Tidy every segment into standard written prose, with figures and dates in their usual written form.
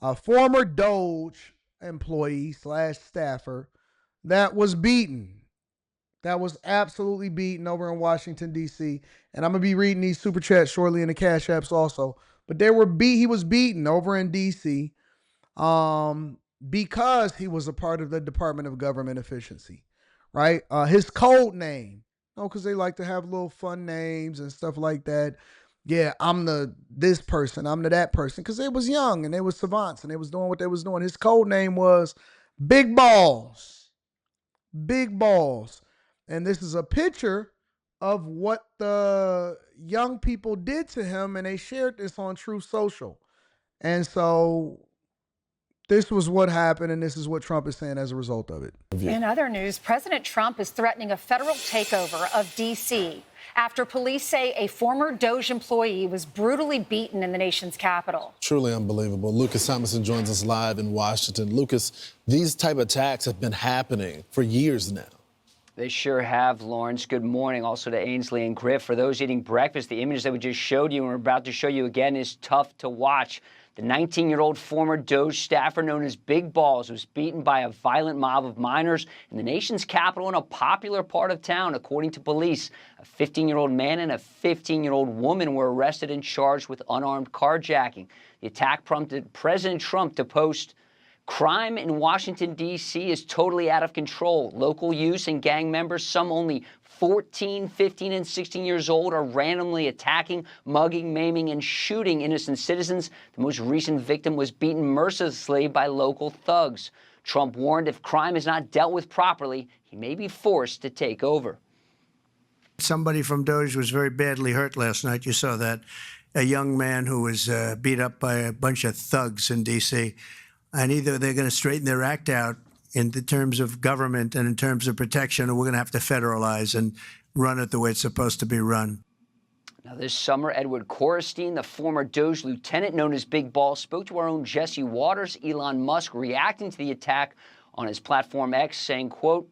a former DOGE employee slash staffer that was beaten. That was absolutely beaten over in Washington, D.C. And I'm going to be reading these super chats shortly in the Cash Apps also. But he was beaten over in D.C. Because he was a part of the Department of Government Efficiency, right? His code name, because they like to have little fun names and stuff like that. Yeah, I'm the this person, I'm the that person, because they was young and they was savants and they was doing what they was doing. His code name was Big Balls. Big Balls. And this is a picture of what the young people did to him, and they shared this on Truth Social. And so this was what happened, and this is what Trump is saying as a result of it. In other news, President Trump is threatening a federal takeover of D.C. after police say a former DOGE employee was brutally beaten in the nation's capital. Truly unbelievable. Lucas Thomason joins us live in Washington. Lucas, these type of attacks have been happening for years now. They sure have, Lawrence. Good morning also to Ainsley and Griff. For those eating breakfast, the images that we just showed you and we're about to show you again is tough to watch. The 19-year-old former DOGE staffer known as Big Balls was beaten by a violent mob of minors in the nation's capital in a popular part of town, according to police. A 15-year-old man and a 15-year-old woman were arrested and charged with unarmed carjacking. The attack prompted President Trump to post, "Crime in Washington, D.C. is totally out of control. Local youths and gang members, some only 14, 15, and 16 years old, are randomly attacking, mugging, maiming, and shooting innocent citizens. The most recent victim was beaten mercilessly by local thugs." Trump warned if crime is not dealt with properly, he may be forced to take over. Somebody from DOGE was very badly hurt last night. You saw that. A young man who was beat up by a bunch of thugs in D.C. And either they're going to straighten their act out in the terms of government and in terms of protection, or we're going to have to federalize and run it the way it's supposed to be run. Now, this summer, Edward Korestein, the former DOGE lieutenant known as Big Ball, spoke to our own Jesse Waters. Elon Musk reacting to the attack on his platform X, saying, quote,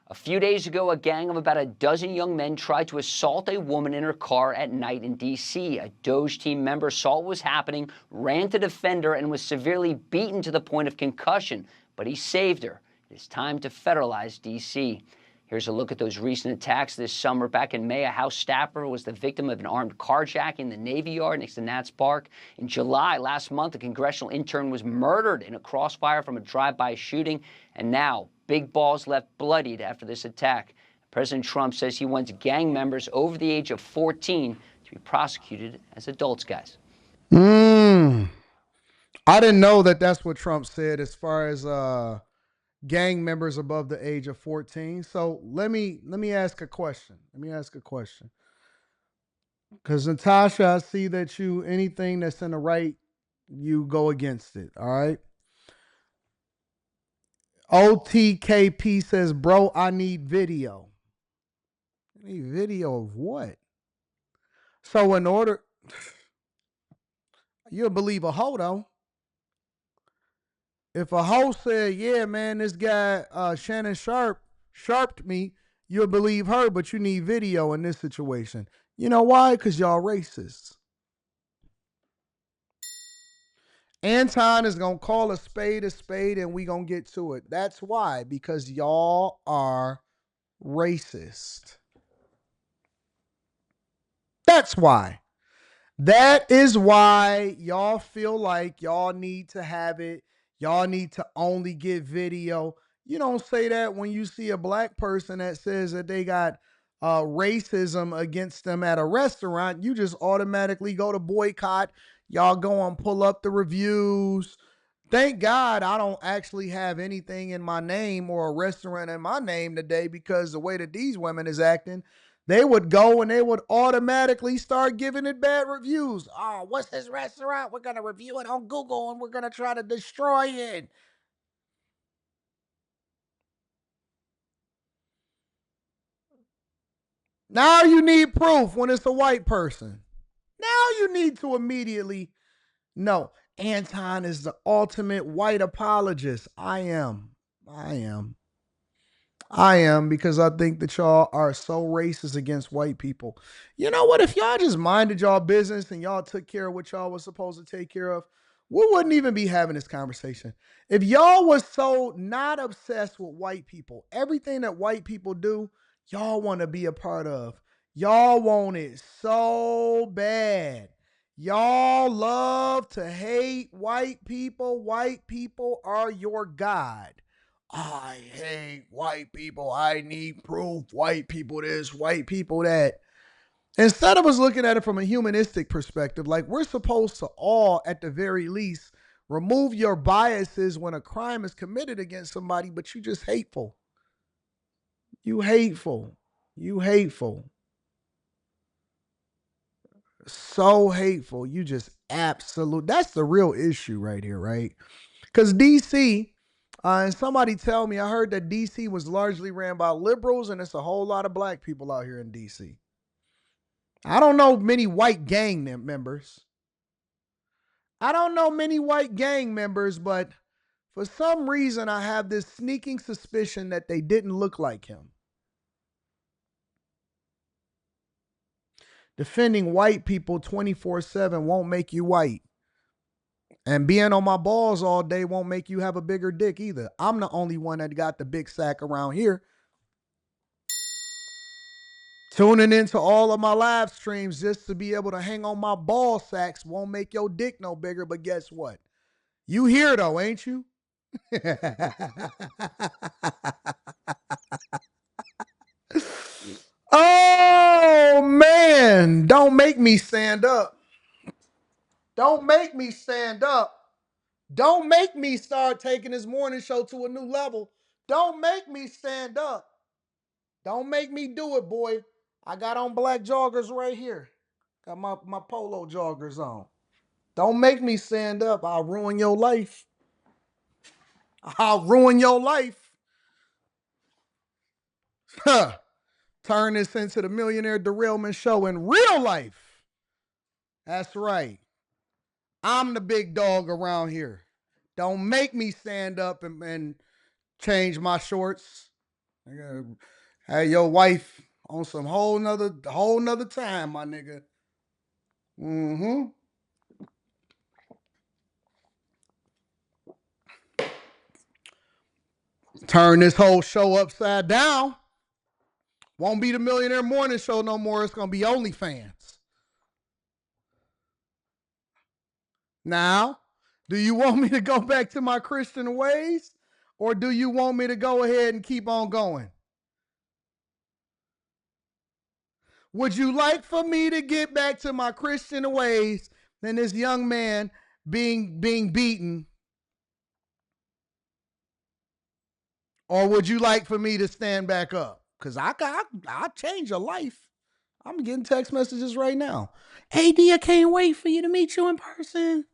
"A few days ago, a gang of about a dozen young men tried to assault a woman in her car at night in D.C. A DOGE team member saw what was happening, ran to defend her, and was severely beaten to the point of concussion. But he saved her. It is time to federalize D.C." Here's a look at those recent attacks this summer. Back in May, a House staffer was the victim of an armed carjacking in the Navy Yard next to Nats Park. In July last month, a congressional intern was murdered in a crossfire from a drive-by shooting. And now, Big Balls left bloodied after this attack. President Trump says he wants gang members over the age of 14 to be prosecuted as adults, guys. I didn't know that that's what Trump said as far as gang members above the age of 14. So let me ask a question. Because Natasha, I see that anything that's in the right, you go against it. All right. OTKP says, "Bro, I need video." I need video of what? So in order, you'll believe a hoe though. If a hoe said, "Yeah, man, this guy Shannon sharped me," you'll believe her, but you need video in this situation. You know why? Because y'all racist. Anton is going to call a spade, and we going to get to it. That's why, because y'all are racist. That's why. That is why y'all feel like y'all need to have it. Y'all need to only get video. You don't say that when you see a black person that says that they got racism against them at a restaurant. You just automatically go to boycott. Y'all go and pull up the reviews. Thank God I don't actually have anything in my name or a restaurant in my name today, because the way that these women is acting, they would go and they would automatically start giving it bad reviews. "Oh, what's this restaurant? We're going to review it on Google and we're going to try to destroy it." Now you need proof when it's a white person. Now you need to immediately know. Anton is the ultimate white apologist. I am, because I think that y'all are so racist against white people. You know what? If y'all just minded y'all business and y'all took care of what y'all was supposed to take care of, we wouldn't even be having this conversation. If y'all was so not obsessed with white people, everything that white people do, y'all want to be a part of. Y'all want it so bad. Y'all love to hate white people. White people are your God. I hate white people. I need proof. White people this, white people that. Instead of us looking at it from a humanistic perspective, like we're supposed to all, at the very least, remove your biases when a crime is committed against somebody, but you just hateful. You hateful. You hateful. So hateful. You just absolute. That's the real issue right here, right? Because DC, and somebody tell me, I heard that DC was largely ran by liberals, and it's a whole lot of black people out here in DC. I don't know many white gang members. I don't know many white gang members, but for some reason, I have this sneaking suspicion that they didn't look like him. Defending white people 24/7 won't make you white. And being on my balls all day won't make you have a bigger dick either. I'm the only one that got the big sack around here. Tuning into all of my live streams just to be able to hang on my ball sacks won't make your dick no bigger, but guess what? You here though, ain't you? Oh man, don't make me stand up. Don't make me stand up. Don't make me start taking this morning show to a new level. Don't make me stand up. Don't make me do it, boy. I got on black joggers right here. Got my polo joggers on. Don't make me stand up. I'll ruin your life. I'll ruin your life. Turn this into the Millionaire Derailment Show in real life. That's right. I'm the big dog around here. Don't make me stand up and change my shorts. I gotta have your wife on some whole nother time, my nigga. Mm-hmm. Turn this whole show upside down. Won't be the Millionaire Morning Show no more. It's gonna be OnlyFans. Now, do you want me to go back to my Christian ways? Or do you want me to go ahead and keep on going? Would you like for me to get back to my Christian ways than this young man being beaten? Or would you like for me to stand back up? Because I'll change your life. I'm getting text messages right now. Hey, D, I can't wait for you to meet you in person.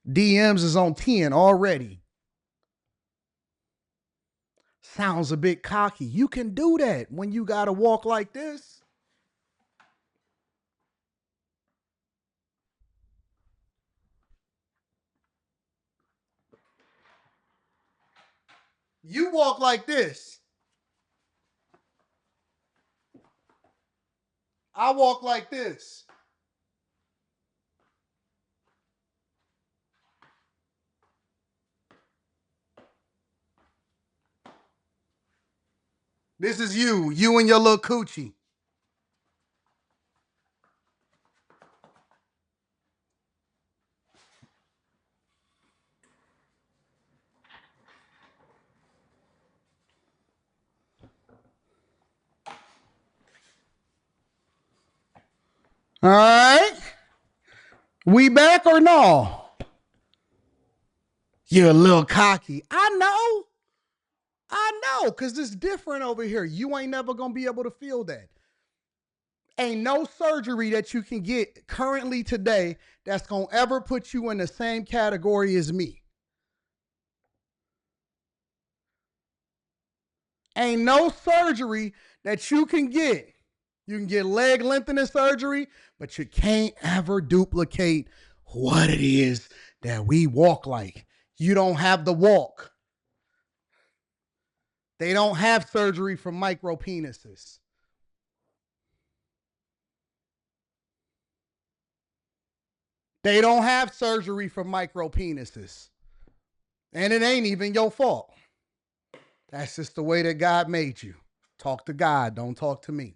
DMs is on 10 already. Sounds a bit cocky. You can do that when you got to walk like this. You walk like this. I walk like this. This is you and your little coochie. All right. We back or no? You're a little cocky. I know, because it's different over here. You ain't never going to be able to feel that. Ain't no surgery that you can get currently today that's going to ever put you in the same category as me. Ain't no surgery that you can get. You can get leg lengthening surgery, but you can't ever duplicate what it is that we walk like. You don't have the walk. They don't have surgery for micro penises. They don't have surgery for micro penises. And it ain't even your fault. That's just the way that God made you. Talk to God, don't talk to me.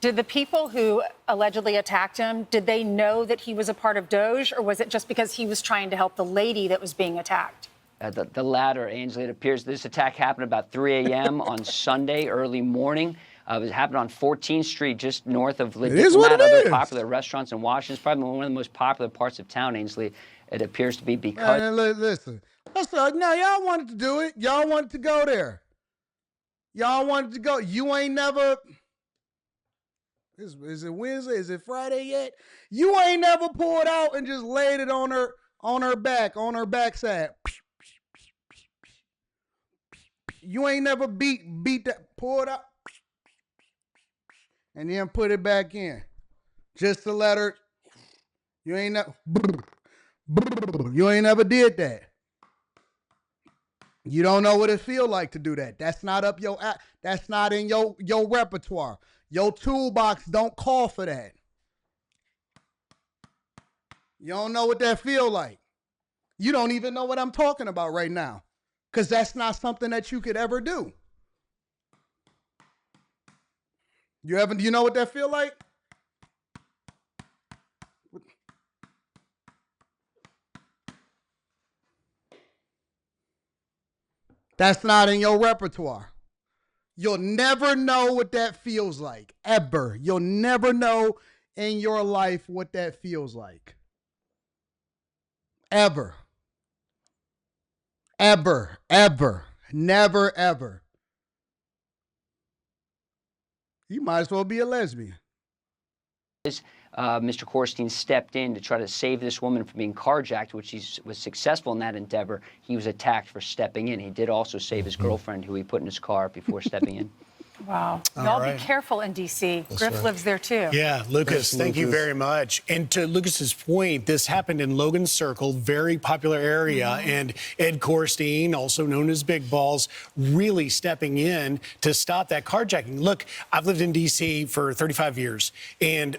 Did the people who allegedly attacked him, did they know that he was a part of DOGE, or was it just because he was trying to help the lady that was being attacked? The latter, Ainsley. It appears this attack happened about 3 a.m. on Sunday, early morning. It happened on 14th Street, just north of Le Diplomat, other popular restaurants in Washington. It's probably one of the most popular parts of town, Ainsley. It appears to be because... Listen, now y'all wanted to do it. Y'all wanted to go there. Y'all wanted to go. You ain't never... Is it Wednesday? Is it Friday yet? You ain't never pulled out and just laid it on her backside. You ain't never beat that, pull it out, and then put it back in. Just to let her, you ain't never did that. You don't know what it feel like to do that. That's not up your, that's not in your repertoire. Your toolbox don't call for that. You don't know what that feel like. You don't even know what I'm talking about right now, because that's not something that you could ever do. You know what that feel like? That's not in your repertoire. You'll never know what that feels like, ever. You'll never know in your life what that feels like. Ever. Ever. Ever. Never, ever. You might as well be a lesbian. Mr. Korstein stepped in to try to save this woman from being carjacked, which he was successful in that endeavor. He was attacked for stepping in. He did also save his girlfriend, who he put in his car before stepping in. Wow. Y'all be careful in D.C. Griff lives there, too. Yeah, Lucas, thank you very much. And to Lucas's point, this happened in Logan Circle, very popular area, and Ed Korstein, also known as Big Balls, really stepping in to stop that carjacking. Look, I've lived in D.C. for 35 years, and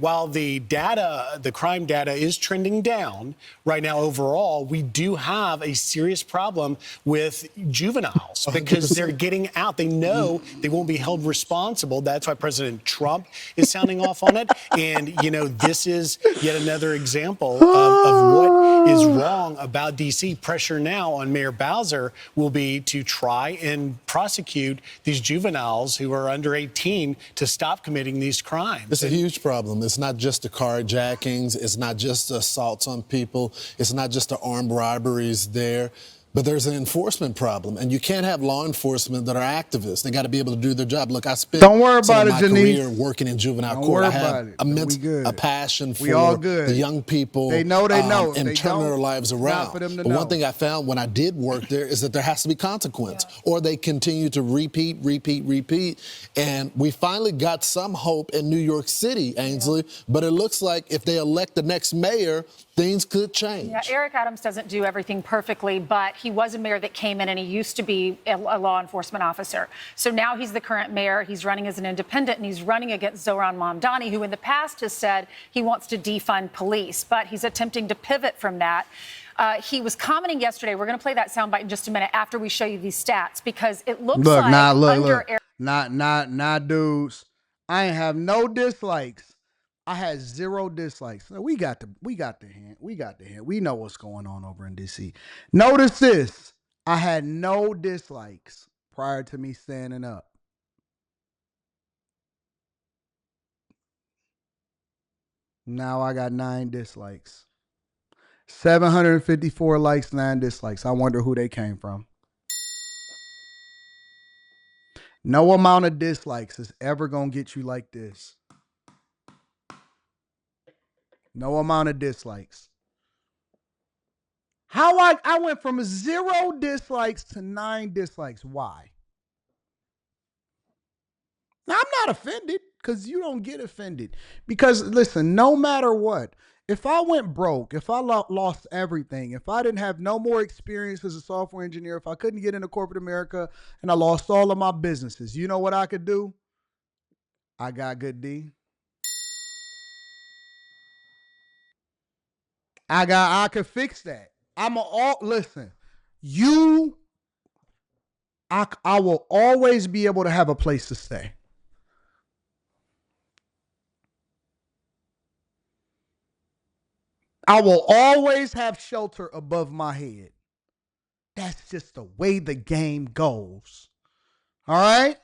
while the data, the crime data is trending down right now overall, we do have a serious problem with juveniles because they're getting out. They know they won't be held responsible. That's why President Trump is sounding off on it. And, you know, this is yet another example of what is wrong about D.C. Pressure now on Mayor Bowser will be to try and prosecute these juveniles who are under 18 to stop committing these crimes. It's a huge problem. It's not just the carjackings. It's not just the assaults on people. It's not just the armed robberies there. But there's an enforcement problem, and you can't have law enforcement that are activists. They got to be able to do their job. Look, I spent Don't worry some about of it, my Janice. career working in juvenile Don't court. worry I have about it. immense We good. a passion for We all good. the young people. They know. And They turning their don't, lives not around. for them to But know. one thing I found when I did work there is that there has to be consequence, or they continue to repeat. And we finally got some hope in New York City, Ainsley. But it looks like if they elect the next mayor, things could change. Yeah, Eric Adams doesn't do everything perfectly, but he was a mayor that came in and he used to be a law enforcement officer. So now he's the current mayor. He's running as an independent, and he's running against Zohran Mamdani, who in the past has said he wants to defund police, but he's attempting to pivot from that. He was commenting yesterday. We're going to play that soundbite in just a minute after we show you these stats, because it looks like under Eric. Not dudes. I ain't have no dislikes. I had 0 dislikes. We got the hint. We got the hint. We know what's going on over in DC. Notice this. I had no dislikes prior to me standing up. Now I got 9 dislikes. 754 likes, 9 dislikes. I wonder who they came from. No amount of dislikes is ever going to get you like this. No amount of dislikes. How I went from 0 dislikes to 9 dislikes. Why? Now, I'm not offended, because you don't get offended. Because, listen, no matter what, if I went broke, if I lost everything, if I didn't have no more experience as a software engineer, if I couldn't get into corporate America and I lost all of my businesses, you know what I could do? I got good D. I could fix that. Listen, I will always be able to have a place to stay. I will always have shelter above my head. That's just the way the game goes. All right?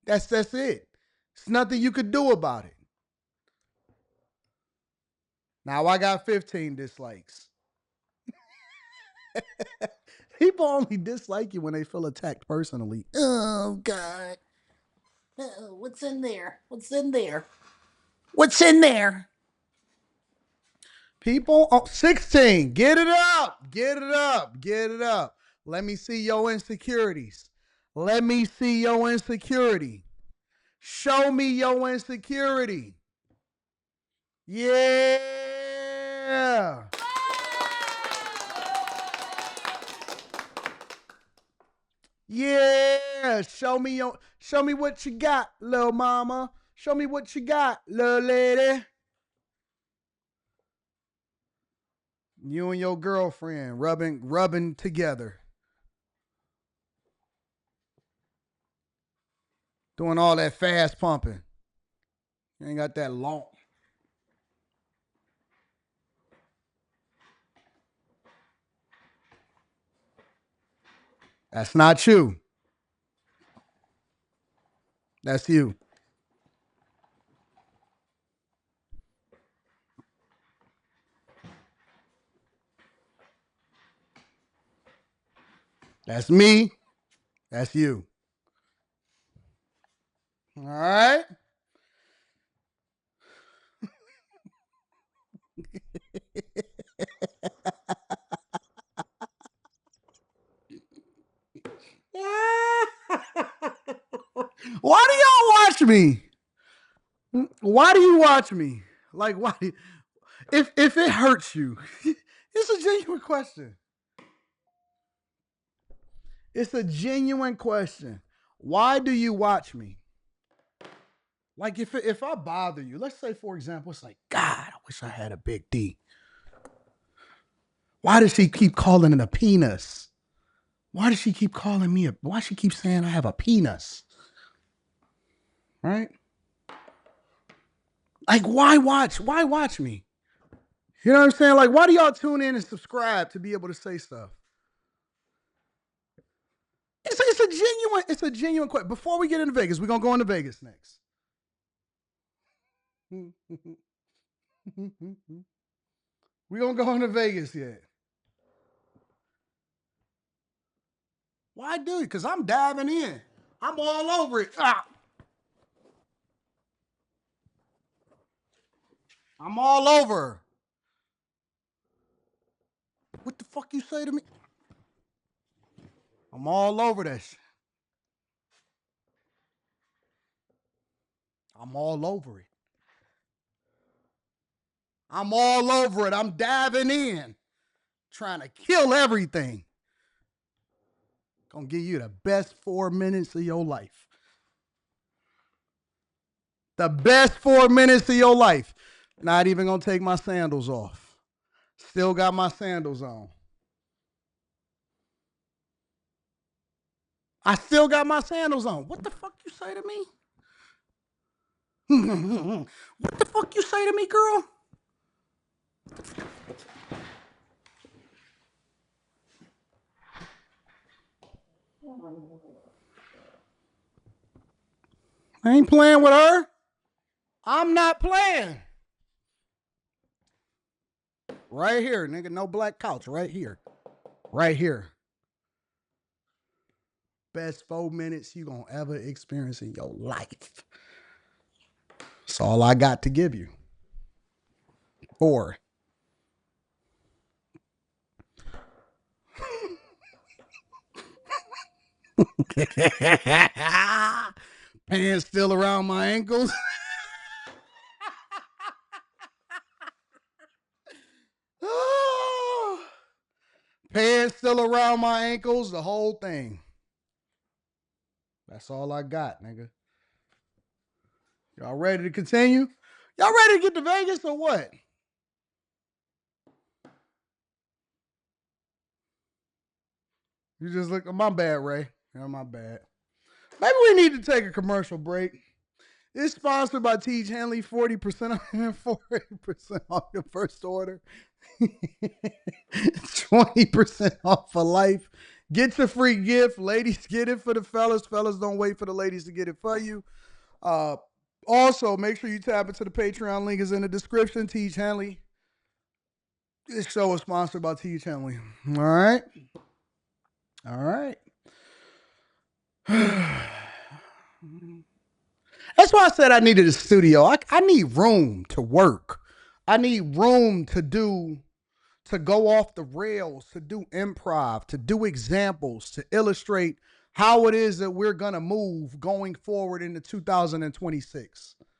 That's it. It's nothing you could do about it. Now I got 15 dislikes. People only dislike you when they feel attacked personally. Oh, God. What's in there? What's in there? What's in there? People, 16, get it up. Get it up. Get it up. Let me see your insecurities. Let me see your insecurity. Show me your insecurity. Yeah. Yeah. Show me what you got, little mama. Show me what you got, little lady. You and your girlfriend rubbing together. Doing all that fast pumping. You ain't got that long. That's not you. That's you. That's me. That's you. All right? Why do y'all watch me? Why do you watch me? Like, why? If it hurts you, it's a genuine question. It's a genuine question. Why do you watch me? Like, if I bother you, let's say, for example, it's like, God, I wish I had a big D. Why does she keep calling it a penis? Why does she keep calling me why does she keep saying I have a penis? Right? Like, why watch? Why watch me? You know what I'm saying? Like, why do y'all tune in and subscribe to be able to say stuff? It's a genuine question. Before we get into Vegas, we're gonna go into Vegas next. We're gonna go into Vegas yet. Why do it? Because I'm diving in. I'm all over it. I'm all over. What the fuck you say to me? I'm all over that shit. I'm all over it. I'm all over it. I'm diving in. Trying to kill everything. Gonna give you the best 4 minutes of your life. The best 4 minutes of your life. Not even gonna take my sandals off. Still got my sandals on. I still got my sandals on. What the fuck you say to me? What the fuck you say to me, girl? I ain't playing with her. I'm not playing. Right here, nigga. No black couch. Right here. Right here. Best 4 minutes you gonna ever experience in your life. That's all I got to give you. 4. Pants still around my ankles. Pants still around my ankles, the whole thing. That's all I got, nigga. Y'all ready to continue? Y'all ready to get to Vegas or what? You just look. My bad, Ray. Yeah, my bad. Maybe we need to take a commercial break. It's sponsored by Teach Henley. 40% off, 40% off your first order. 20% off for life. Get your free gift. Ladies, get it for the fellas. Fellas, don't wait for the ladies to get it for you. Also, make sure you tap into the Patreon link is in the description. Teach Henley. This show is sponsored by Teach Henley. All right. All right. That's why I said I needed a studio. I need room to work. I need room to go off the rails, to do improv, to do examples, to illustrate how it is that we're going to move going forward into 2026.